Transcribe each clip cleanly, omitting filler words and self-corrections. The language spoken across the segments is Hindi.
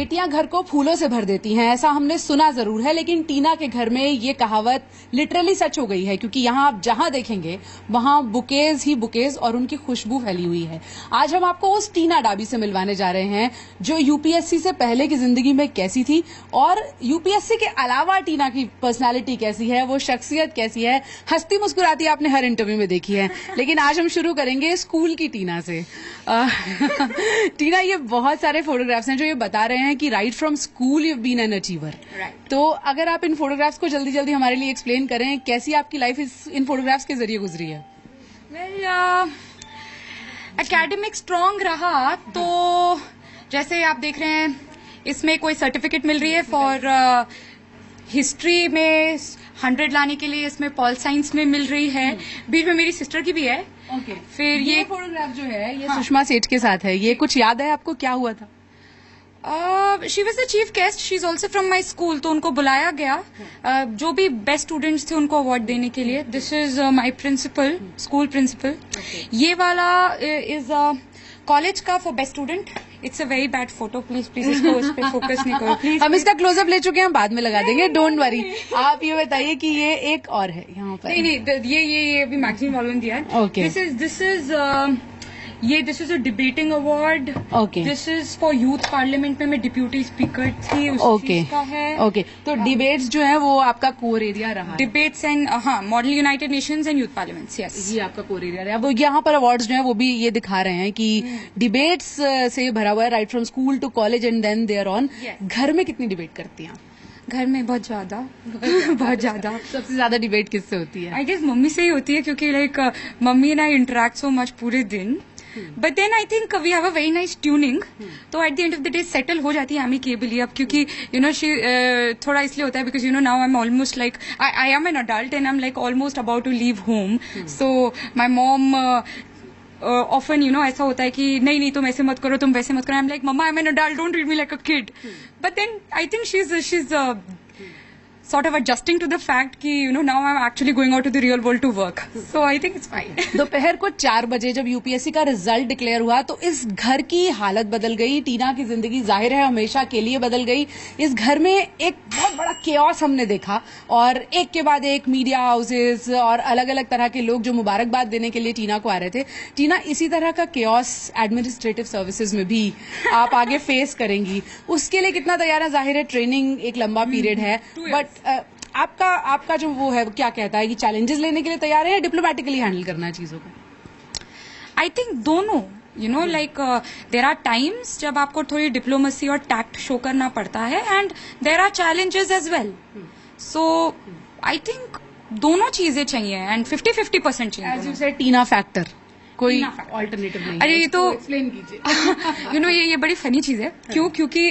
बेटियां घर को फूलों से भर देती हैं, ऐसा हमने सुना जरूर है, लेकिन टीना के घर में ये कहावत लिटरली सच हो गई है, क्योंकि यहाँ आप जहां देखेंगे वहां बुकेज ही बुकेज और उनकी खुशबू फैली हुई है। आज हम आपको उस टीना डाबी से मिलवाने जा रहे हैं जो यूपीएससी से पहले की जिंदगी में कैसी थी और यूपीएससी के अलावा टीना की पर्सनालिटी कैसी है, वो शख्सियत कैसी है। हंसती मुस्कुराती आपने हर इंटरव्यू में देखी है, लेकिन आज हम शुरू करेंगे स्कूल की टीना से। टीना, ये बहुत सारे फोटोग्राफ्स हैं जो ये बता रहे हैं कि right from school you been an achiever. तो अगर आप इन फोटोग्राफ्स को जल्दी जल्दी हमारे लिए एक्सप्लेन करें, कैसी आपकी लाइफ इन फोटोग्राफ्स के जरिए गुजरी है? एकेडमिक स्ट्रांग रहा तो जैसे आप देख रहे हैं इसमें कोई सर्टिफिकेट मिल रही है फॉर हिस्ट्री में 100 लाने के लिए, इसमें पॉल साइंस में मिल रही है, बीच में मेरी सिस्टर की भी है। ओके। फिर ये फोटोग्राफ जो है ये सुषमा सेठ के साथ है, ये कुछ याद है आपको, क्या हुआ था? She was the chief guest, she is also from my school, तो उनको बुलाया गया। जो भी बेस्ट स्टूडेंट्स थे उनको अवार्ड देने के लिए। This is my principal, school principal. ये वाला इज कॉलेज का for best student. It's a very bad photo, please please इसको इस पे फोकस नहीं करो प्लीज। हम इसका क्लोजअप ले चुके हैं, हम बाद में लगा देंगे, डोंट वरी। आप ये बताइए कि ये एक और है यहाँ पर। नहीं, ये अभी मैगजीन वालों ने दिया है। Okay. This is a debating award. Okay. This is for youth parliament में मैं डिप्यूटी स्पीकर थी, उस चीज का है। ओके। तो डिबेट्स जो है वो आपका कोर एरिया रहा? Debates and model United Nations and youth parliaments, yes, ये आपका कोर एरिया रहा। वो यहाँ पर अवार्ड्स जो है वो भी ये दिखा रहे हैं कि डिबेट्स से भरा हुआ है, right from school to college and then there on. घर में कितनी डिबेट करती हैं? घर में बहुत ज्यादा बहुत ज्यादा। सबसे ज्यादा डिबेट किससे होती है? आई गेस मम्मी से ही होती है, क्योंकि like mummy and I interact so much पूरे दिन। But then I think we have a very nice tuning, तो at the end of the day settle हो जाती है एमिकेबली। अब क्योंकि शी थोड़ा इसलिए होता है because now I am almost like I am an adult and I am like almost about to leave home, so my mom often ऐसा होता है कि नहीं तुम ऐसे मत करो, तुम वैसे मत करो। I am like mama, I am an adult, don't treat me like a kid. But then I think she is sort of adjusting to the fact कि now I'm actually going out to the real world to work, so I think it's fine. दोपहर को 4 बजे जब यूपीएससी का रिजल्ट डिक्लेयर हुआ तो इस घर की हालत बदल गई। टीना की जिंदगी जाहिर है हमेशा के लिए बदल गई। इस घर में एक बहुत बड़ा केओस हमने देखा और एक के बाद एक मीडिया हाउसेस और अलग अलग तरह के लोग जो मुबारकबाद देने के लिए टीना को आ रहे थे। टीना, इसी तरह का केओस एडमिनिस्ट्रेटिव सर्विसेज में भी आप आगे फेस करेंगी, उसके लिए कितना तैयार है? जाहिर है ट्रेनिंग एक लंबा पीरियड है, बट आपका जो वो है क्या कहता है कि चैलेंजेस लेने के लिए तैयार है या डिप्लोमेटिकली हैंडल करना है चीजों को? आई थिंक दोनों लाइक देर आर टाइम्स जब आपको थोड़ी डिप्लोमेसी और टैक्ट शो करना पड़ता है and there are challenges as well. So I think दोनों चीजें चाहिए एंड 50-50% चाहिए। As you said, TINA factor, कोई ऑल्टरनेटिव नहीं। अरे ये तो एक्सप्लेन कीजिए। ये बड़ी फनी चीज है। क्यों? क्योंकि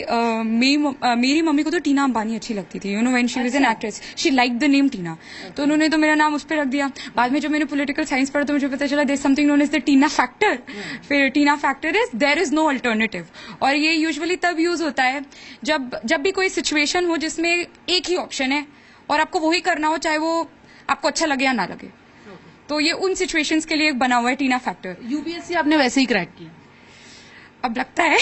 मेरी मम्मी को तो टीना अंबानी अच्छी लगती थी। When she was an actress she like the name Tina, तो उन्होंने तो मेरा नाम उस पर रख दिया। बाद में जब मैंने पॉलिटिकल साइंस पढ़ा तो मुझे पता चला there something known as the TINA factor. फिर TINA factor is there is no alternative, और ये यूजुअली तब यूज होता है जब भी कोई सिचुएशन हो जिसमें एक ही ऑप्शन है और आपको वही करना हो, चाहे वो आपको अच्छा लगे या ना लगे। तो ये उन सिचुएशंस के लिए बना हुआ है टीना फैक्टर। यूपीएससी आपने वैसे ही क्रैक किया? अब लगता है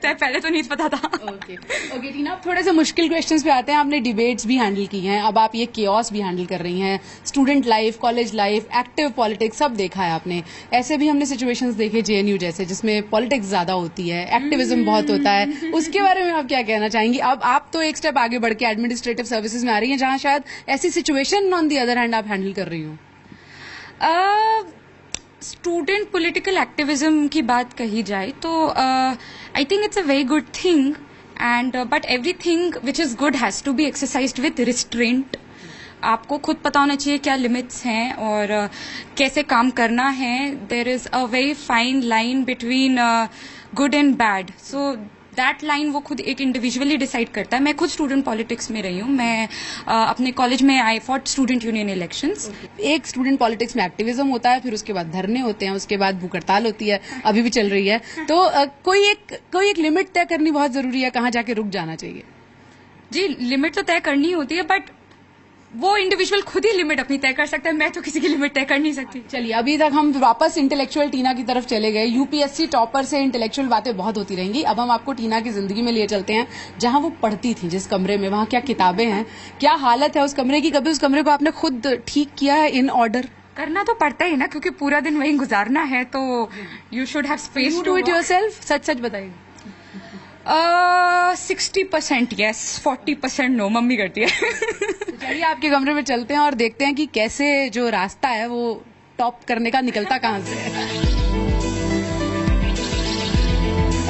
पहले तो नहीं पता था। ओके टीना, थोड़े से मुश्किल क्वेश्चंस पे आते हैं। आपने डिबेट्स भी हैंडल की हैं, अब आप ये केओस भी हैंडल कर रही हैं, student life, college life, active politics सब देखा है आपने। ऐसे भी हमने सिचुएशंस देखे जेएनयू जैसे, जिसमें पॉलिटिक्स ज्यादा होती है, एक्टिविज्म बहुत होता है, उसके बारे में आप क्या कहना चाहेंगी? अब आप तो एक स्टेप आगे बढ़ के एडमिनिस्ट्रेटिव सर्विसेज में आ रही हैं, जहां शायद ऐसी situation on the other hand आप हैंडल कर रही हो। स्टूडेंट पॉलिटिकल एक्टिविज्म की बात कही जाए तो I think it's a very good thing and but everything which is good has to be exercised with restraint. आपको खुद पता होना चाहिए क्या लिमिट्स हैं और कैसे काम करना है। There is a very fine line between good and bad, so that line वो खुद एक इंडिविजुअली डिसाइड करता है। मैं खुद स्टूडेंट पॉलिटिक्स में रही हूँ। मैं अपने कॉलेज में आई फॉट स्टूडेंट यूनियन इलेक्शंस। एक स्टूडेंट पॉलिटिक्स में एक्टिविज्म होता है, फिर उसके बाद धरने होते हैं, उसके बाद भूख हड़ताल होती है, अभी भी चल रही है। तो कोई एक लिमिट तय करनी बहुत जरूरी है, कहाँ जाके रुक जाना चाहिए? जी, लिमिट तो तय करनी होती है, बट वो इंडिविजुअल खुद ही लिमिट अपनी तय कर सकता है, मैं तो किसी की लिमिट तय कर नहीं सकती। चलिए, अभी तक हम वापस इंटेलेक्चुअल टीना की तरफ चले गए। यूपीएससी टॉपर से इंटेलेक्चुअल बातें बहुत होती रहेंगी। अब हम आपको टीना की जिंदगी में लिए चलते हैं, जहां वो पढ़ती थी, जिस कमरे में, वहां क्या किताबें हैं, क्या हालत है उस कमरे की। कभी उस कमरे को आपने खुद ठीक किया है इन ऑर्डर? करना तो पड़ता ही ना, क्योंकि पूरा दिन वहीं गुजारना है, तो you should have space to it yourself. सच सच बताइए। 60% यस, 40% नो, मम्मी करती है। तो चलिए, आपके कमरे में चलते हैं और देखते हैं कि कैसे जो रास्ता है वो टॉप करने का निकलता कहाँ से है।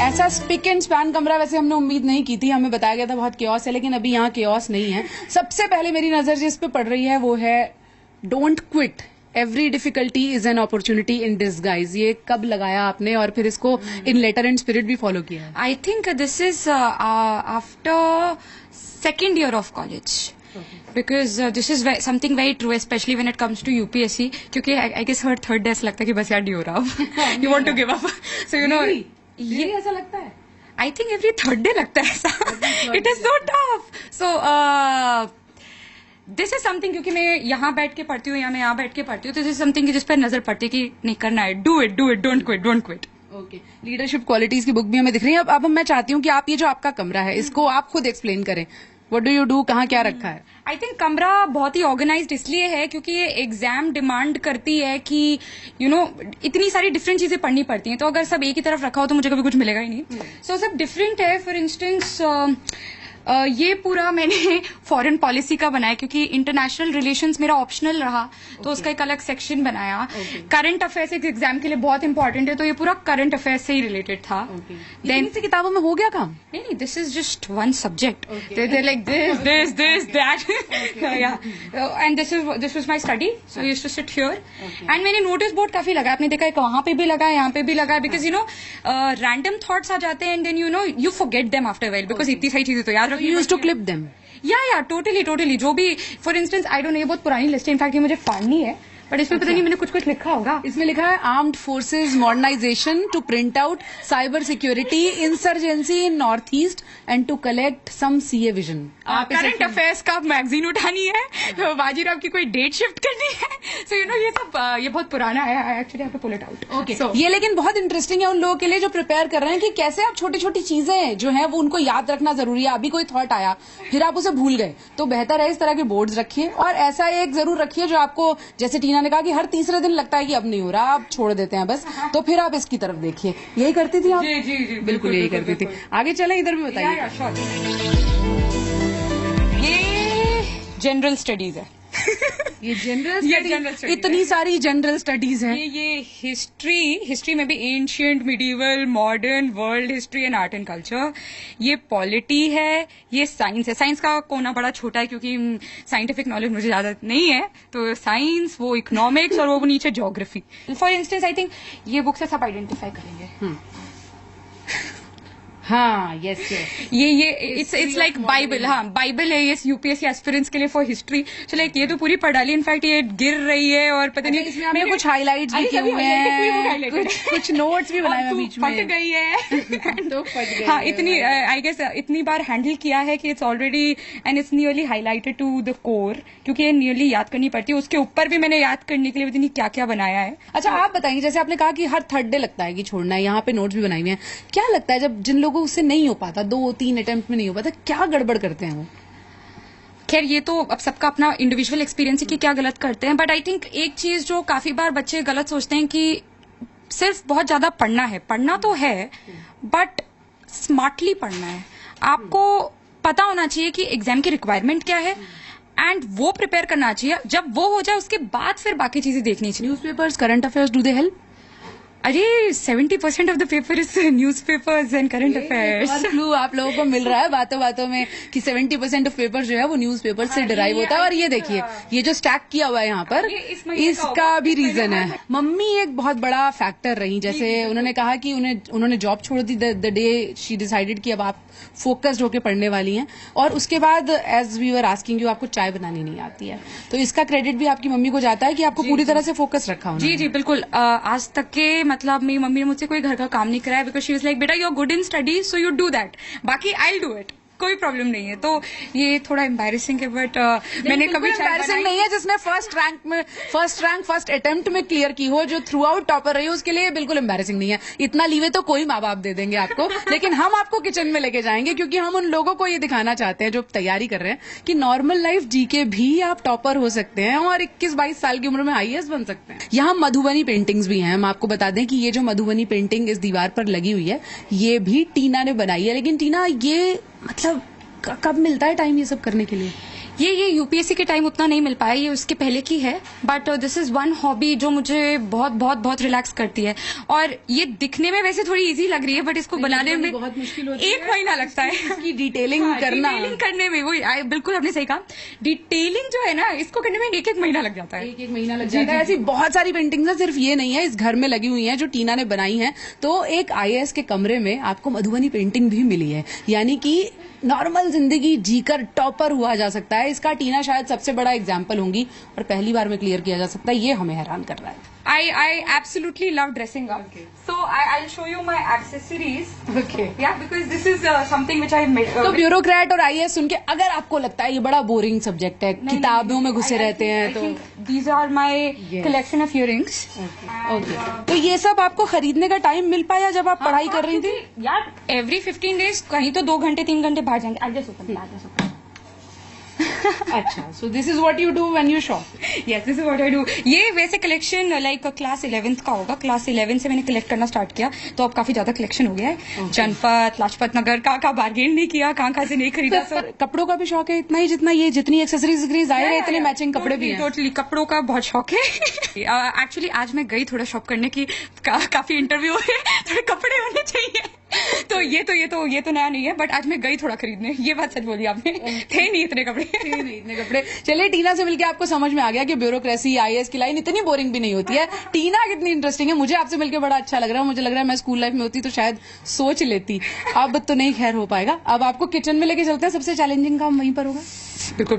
ऐसा स्पिक एंड स्पैन कमरा वैसे हमने उम्मीद नहीं की थी। हमें बताया गया था बहुत केओस है, लेकिन अभी यहाँ केओस नहीं है। सबसे पहले मेरी नजर जिस पे पड़ रही है वो है don't quit, every difficulty is an opportunity in disguise. ये कब लगाया आपने और फिर इसको इन लेटर एंड स्पिरिट भी फॉलो किया है? I think this is after second year of college, because this is something very true, especially when it comes to UPSC, क्योंकि I guess her third day ऐसा लगता है कि बस यार डी हो रहा अब, you want to give up, so you know ये ऐसा लगता है। I think every third day लगता है ऐसा, it is so tough, so this is something, क्योंकि मैं यहाँ बैठ के पढ़ती हूँ या मैं यहाँ बैठ के पढ़ती हूँ, तो दिस इज समथिंग जिस पर नजर पड़ती है कि नहीं करना है, do it, don't quit. Okay, leadership qualities की बुक भी हमें दिख रही है। अब मैं चाहती हूँ कि आप ये जो आपका कमरा है इसको आप खुद एक्सप्लेन करें। व्हाट डू यू डू, कहाँ क्या रखा है? आई थिंक कमरा बहुत ही ऑर्गेनाइज्ड इसलिए है क्योंकि ये एग्जाम डिमांड करती है कि यू नो इतनी सारी डिफरेंट चीजें पढ़नी पड़ती हैं, तो अगर सब एक ही तरफ रखा हो तो मुझे कभी कुछ मिलेगा ही नहीं। सो सब डिफरेंट है। फॉर इंस्टेंस ये पूरा मैंने फॉरेन पॉलिसी का बनाया, क्योंकि इंटरनेशनल रिलेशंस मेरा ऑप्शनल रहा, तो उसका एक अलग सेक्शन बनाया। करंट अफेयर्स एक एग्जाम के लिए बहुत इंपॉर्टेंट है, तो ये पूरा करंट अफेयर्स से ही रिलेटेड था। देन से किताबों में हो गया काम? नहीं, this is just one subject, they're like this that yeah, and this was my study, so I used to sit here, and मैंने नोटिस बोर्ड काफी लगा, आपने देखा वहां पे भी लगा, यहाँ पे भी लगा, because you know random thoughts आ जाते हैं, and then you know you forget them after while, because इतनी सारी चीजें तो याद रखनी। You used to clip them? या टोटली जो भी, for instance I don't know, ये बहुत पुरानी लिस्ट है, इनफैक्ट ये मुझे फाड़नी है, बट इसमें पता नहीं मैंने कुछ लिखा होगा। इसमें लिखा है armed forces modernisation to print out cyber security insurgency in North East and to collect some CA vision. Current affairs का मैगजीन उठानी है, बाजीराव की कोई डेट शिफ्ट करनी है, सो यू नो ये सब ये बहुत पुराना है, I actually have to pull it out. Okay, ये लेकिन बहुत इंटरेस्टिंग है उन लोगों के लिए जो प्रिपेयर कर रहे हैं कि कैसे आप छोटी छोटी चीजें जो है वो उनको याद रखना जरूरी है। अभी कोई थॉट आया फिर आप उसे भूल गए, तो बेहतर है इस तरह के बोर्ड्स रखिए, और ऐसा एक जरूर रखिए जो आपको, जैसे टीना ने कहा कि हर तीसरे दिन लगता है कि अब नहीं हो रहा, आप छोड़ देते हैं बस, तो फिर आप इसकी तरफ देखिए। यही करती थी आप? जी, बिल्कुल यही करती थी। आगे चले, इधर भी बताइए। ये जनरल स्टडीज है। ये जनरल इतनी सारी जनरल स्टडीज है। ये हिस्ट्री में भी ancient, medieval, modern, world history and art and culture. ये पॉलिटी है, ये साइंस है। साइंस का कोना बड़ा छोटा है क्योंकि साइंटिफिक नॉलेज मुझे ज्यादा नहीं है, तो साइंस, वो इकोनॉमिक्स और वो नीचे geography. For instance I think ये बुक से सब आइडेंटिफाई करेंगे। हाँ, यस, ये इट्स लाइक बाइबल। हाँ, बाइबल है ये यूपीएससी एस्पिरेंट्स के लिए फॉर हिस्ट्री। सो लाइक ये तो पूरी पढ़ डाली, इनफैक्ट ये गिर रही है, और पता नहीं इसमें आपने कुछ हाइलाइट्स भी किए हुए हैं, कुछ नोट्स भी बनाए हुए बीच में। फट गई है तो फट गई। हाँ, इतनी आई गेस इतनी बार हैंडल किया है कि it's already and it's nearly highlighted to the core, क्योंकि ये नियरली याद करनी पड़ती है। उसके ऊपर भी मैंने याद करने के लिए पता नहीं क्या क्या बनाया है। अच्छा, आप बताएंगे, जैसे आपने कहा कि हर थर्ड डे लगता है कि छोड़ना है, यहाँ पे नोट्स भी बनाए हुए हैं, क्या लगता है जब जिन लोगों से नहीं हो पाता, 2-3 अटेम्प्ट में नहीं हो पाता, क्या गड़बड़ करते हैं वो? खैर, ये तो अब सबका अपना इंडिविजुअल एक्सपीरियंस है कि क्या गलत करते हैं, बट आई थिंक एक चीज जो काफी बार बच्चे गलत सोचते हैं कि सिर्फ बहुत ज्यादा पढ़ना तो है, बट स्मार्टली पढ़ना है। आपको पता होना चाहिए कि एग्जाम की रिक्वायरमेंट क्या है, एंड वो प्रिपेयर करना चाहिए। जब वो हो जाए उसके बाद फिर बाकी चीजें देखनी चाहिए। Newspapers, current affairs, do they help? अरे 70% of the paper is newspapers and current affairs. Clue आप लोगों को मिल रहा है बातों बातों में कि 70% ऑफ पेपर जो है वो न्यूज़पेपर से डिराइव होता है। और ये देखिए, ये जो स्टैक किया हुआ है यहाँ पर, इसका भी रीजन है। मम्मी एक बहुत बड़ा फैक्टर रही। जैसे उन्होंने कहा कि उन्होंने जॉब छोड़ दी द डे शी डिसाइडेड कि अब आप फोकस्ड होकर पढ़ने वाली हैं, और उसके बाद as we were asking you, आपको चाय बनानी नहीं आती है, तो इसका क्रेडिट भी आपकी मम्मी को जाता है कि आपको पूरी तरह से फोकस रखा उन्होंने। जी बिल्कुल। आज तक के मतलब मेरी मम्मी ने मुझसे कोई घर का काम नहीं कराया, बिकॉज शी इज लाइक, बेटा you are good in studies so you do that, बाकी आई डू इट, कोई प्रॉब्लम नहीं है। तो ये थोड़ा एम्बैरेसिंग है, बट मैंने कभी एम्बैरेसिंग नहीं है। जिसने फर्स्ट रैंक फर्स्ट अटेम्प्ट में क्लियर की हो, जो थ्रू आउट टॉपर रही हो, उसके लिए बिल्कुल एम्बैरेसिंग नहीं है। इतना लीवे तो कोई माँ बाप दे देंगे आपको, लेकिन हम आपको किचन में लेके जाएंगे, क्योंकि हम उन लोगों को ये दिखाना चाहते हैं जो तैयारी कर रहे हैं कि नॉर्मल लाइफ जी के भी आप टॉपर हो सकते हैं और 21-22 साल की उम्र में IAS बन सकते हैं। यहाँ मधुबनी पेंटिंग्स भी हैं। हम आपको बता दें कि ये जो मधुबनी पेंटिंग इस दीवार पर लगी हुई है, ये भी टीना ने बनाई है। लेकिन टीना, ये मतलब कब मिलता है टाइम ये सब करने के लिए? ये यूपीएससी के टाइम उतना नहीं मिल पाया, ये उसके पहले की है। But this is one hobby जो मुझे बहुत बहुत बहुत रिलैक्स करती है। और ये दिखने में वैसे थोड़ी इजी लग रही है, बट इसको बनाने में बहुत मुश्किल होती है। 1 महीना लगता है इसकी डिटेलिंग करना, डिटेलिंग करने में। वो बिल्कुल आपने सही कहा, डिटेलिंग जो है ना, इसको करने में 1-1 महीना लग जाता है। 1-1 महीना लग जाता है। ऐसी बहुत सारी पेंटिंग्स हैं, सिर्फ ये नहीं है, इस घर में लगी हुई हैं जो टीना ने बनाई हैं। तो एक IAS के कमरे में आपको मधुबनी पेंटिंग भी मिली है, यानी कि नॉर्मल जिंदगी जीकर टॉपर हुआ जा सकता है। इसका टीना शायद सबसे बड़ा एग्जाम्पल होंगी और पहली बार में क्लियर किया जा सकता है। ये हमें हैरान कर रहा है। I absolutely love dressing up. Okay. So I'll show you my accessories. Okay. Yeah, because this is something which I made. तो ब्यूरोक्रेट और IAS सुन के अगर आपको लगता है ये बड़ा बोरिंग सब्जेक्ट है, किताबों में घुसे रहते हैं, तो these are my collection of earrings. Okay. तो ये सब आपको खरीदने का टाइम मिल पाया जब आप पढ़ाई कर रही थी? यार every 15 days कहीं तो 2 घंटे 3 घंटे बाहर जाएंगे। I'll just open. अच्छा, so this is what you do when you shop? Yes, this is what I do. ये वैसे कलेक्शन लाइक क्लास 11th का होगा। क्लास 11 से मैंने कलेक्ट करना स्टार्ट किया, तो अब काफी ज्यादा कलेक्शन हो गया है। जनपथ, लाजपत नगर, कहाँ बार्गेन नहीं किया, कहाँ से नहीं खरीदा। सर कपड़ों का भी शौक है इतना ही जितना ये, जितनी एक्सेसरीज आए हैं, इतने मैचिंग कपड़े भी हैं? टोटली कपड़ों का बहुत शौक है। एक्चुअली आज मैं गई थोड़ा शॉप करने की, काफी इंटरव्यू है, थोड़े कपड़े होने चाहिए। तो ये तो नया नहीं है, बट आज मैं गई थोड़ा खरीदने। ये बात सच बोली आपने, थे नहीं इतने कपड़े। चलिए, टीना से मिलकर आपको समझ में आ गया कि ब्यूरोक्रेसी IAS की लाइन इतनी बोरिंग भी नहीं होती है। टीना कितनी इंटरेस्टिंग है। मुझे आपसे मिलकर बड़ा अच्छा लग रहा है। मुझे लग रहा है मैं स्कूल लाइफ में होती तो शायद सोच लेती, अब तो नहीं खैर हो पाएगा। अब आपको किचन में लेके चलते हैं, सबसे चैलेंजिंग काम वहीं पर होगा। बिल्कुल।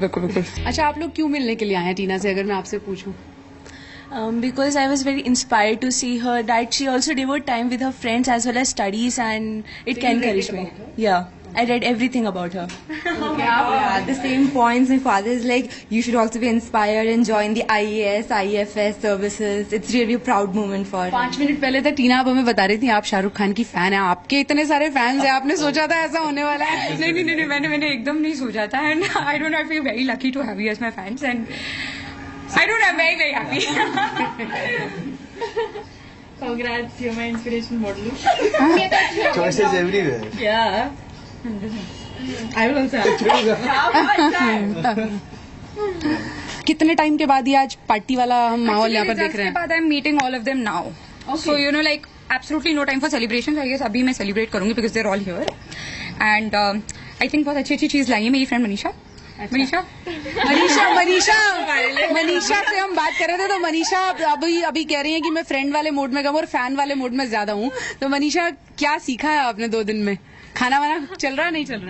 अच्छा, आप लोग क्यों मिलने के लिए आए हैं टीना से, अगर मैं आपसे पूछूं? Because I was very inspired to see her that she also devote time with her friends as well as studies, and it can encourage me. Yeah, I read everything about her. Yeah, the same points. My father is like, you should also be inspired and join the IAS, IFS services. It's really a proud moment for her. 5 minute पहले तक टीना आप हमें बता रही थी आप शाहरुख खान की फैन है। आपके इतने सारे फैंस हैं, आपने सोचा था ऐसा होने वाला है? नहीं, मैंने एकदम नहीं सोचा था। And I don't I feel very lucky to have you as my fans, and I don't know, I'm very, very happy. Congrats, you're my inspiration model. Choices everywhere. Yeah. I will also have. कितने टाइम के बाद ये आज पार्टी वाला हम माहौल यहाँ पर देख रहे हैं? बाद I am meeting all of them now, so you know like absolutely no time for celebration. I guess अभी मैं सेलिब्रेट करूंगी because they're all here. And I think बहुत अच्छी चीज लाई है मेरी फ्रेंड मनीषा से हम बात कर रहे थे, तो मनीषा अभी कह रही है कि मैं फ्रेंड वाले मूड में कम और फैन वाले मूड में ज्यादा हूँ। तो मनीषा, क्या सीखा है आपने 2 दिन में? खाना वाना चल रहा नहीं चल रहा?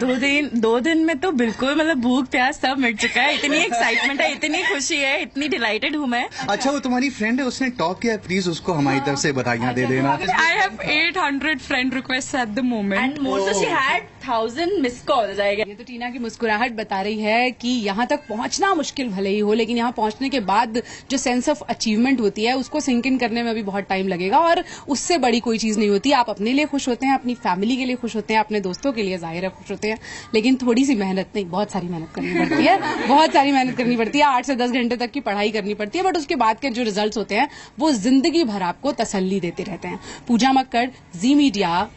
2 दिन में तो बिल्कुल मतलब भूख प्यास सब मिट चुका है। इतनी एक्साइटमेंट है, इतनी खुशी है, इतनी डिलाइटेड हूँ मैं। अच्छा, वो तुम्हारी फ्रेंड है, उसने टॉप किया, प्लीज उसको हमारी तरफ से बधाइयाँ दे देना। I have 800 friend request at the moment and more so she had 1000 miss calls. ये तो टीना की मुस्कुराहट बता रही है कि यहाँ तक पहुँचना मुश्किल भले ही हो, लेकिन यहाँ पहुँचने के बाद जो सेंस ऑफ अचीवमेंट होती है उसको सिंक इन करने में अभी बहुत टाइम लगेगा, और उससे बड़ी कोई चीज नहीं होती। आप अपने लिए खुश होते हैं, अपनी फैमिली के लिए खुश होते हैं, अपने दोस्तों के लिए जाहिर है खुश होते हैं, लेकिन थोड़ी सी मेहनत नहीं, बहुत सारी मेहनत करनी पड़ती है। बहुत सारी मेहनत करनी पड़ती है, 8 से 10 घंटे तक की पढ़ाई करनी पड़ती है, बट उसके बाद के जो रिजल्ट्स होते हैं वो जिंदगी भर आपको तसल्ली देते रहते हैं। पूजा मक्कड़, जी मीडिया,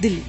दिल्ली।